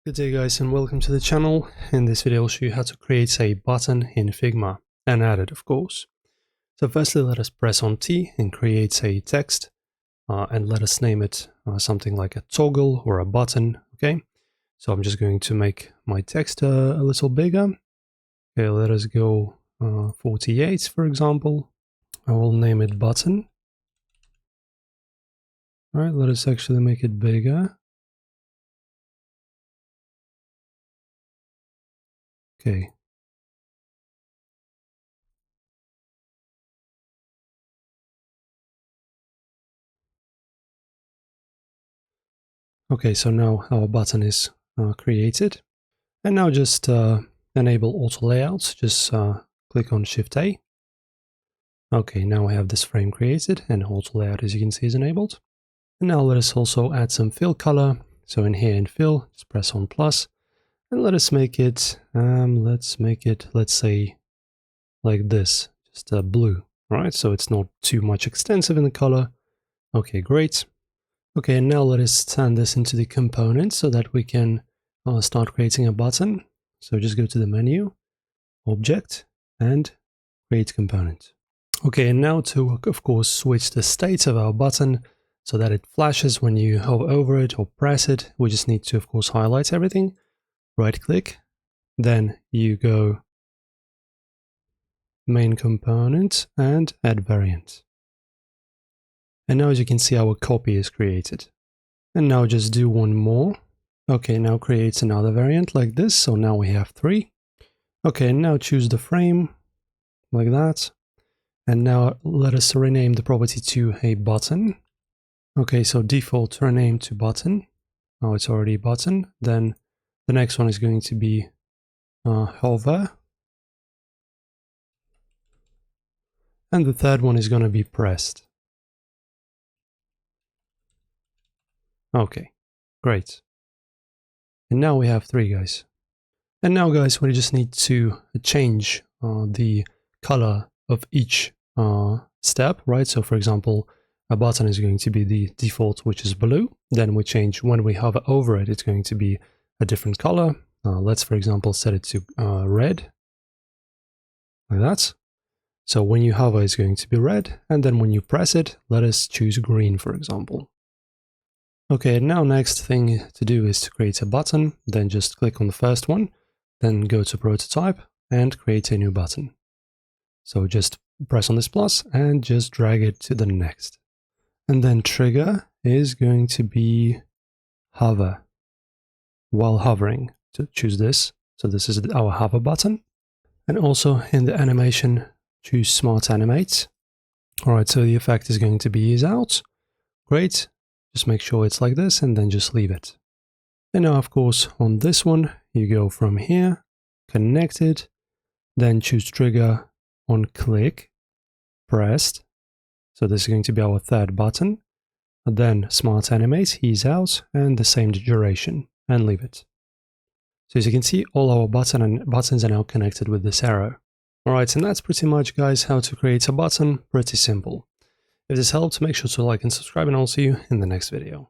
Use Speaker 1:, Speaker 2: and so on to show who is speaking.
Speaker 1: Good day guys and welcome to the channel. In this video I'll show you how to create a button in Figma and add it, of course. So firstly let us press on T and create a text and let us name it something like a toggle or a button. Okay, so I'm just going to make my text a little bigger. Okay, let us go 48 for example. I will name it button. All right, let us actually make it bigger. Okay. Okay, so now our button is created. And now just enable auto layouts. Just click on Shift A. Okay, now I have this frame created and auto layout, as you can see, is enabled. And now let us also add some fill color. So in here in fill, just press on plus and let us make it, let's say like this, just blue. All right, so it's not too much extensive in the color. Okay, great. Okay, and now let us turn this into the component so that we can start creating a button. So just go to the menu, object, and create component. Okay, and now to, of course, switch the state of our button so that it flashes when you hover over it or press it, we just need to, of course, highlight everything, right click, then you go main component and add variant. And now as you can see, our copy is created. And now just do one more. Okay, now create another variant like this. So now we have 3. Okay, now choose the frame like that. And now let us rename the property to a button. Okay, so default rename to button. Oh, it's already button. Then the next one is going to be hover. And the third one is going to be pressed. Okay, great. And now we have 3 guys. And now guys, we just need to change the color of each step, right? So for example, a button is going to be the default, which is blue. Then we change when we hover over it, it's going to be a different color. Let's, for example, set it to red, like that. So when you hover, it's going to be red. And then when you press it, let us choose green, for example. Okay, now next thing to do is to create a button. Then just click on the first one, then go to prototype and create a new button. So just press on this plus and just drag it to the next. And then trigger is going to be hover while hovering. So choose this. So this is our hover button. And also in the animation, choose smart animate. All right, so the effect is going to be ease out. Great. Just make sure it's like this and then just leave it. And now, of course, on this one, you go from here, connected, then choose trigger on click, pressed. So this is going to be our third button. And then smart animate, ease out, and the same duration, and leave it. So as you can see, all our buttons are now connected with this arrow. Alright, and that's pretty much, guys, how to create a button. Pretty simple. If this helped, make sure to like and subscribe, and I'll see you in the next video.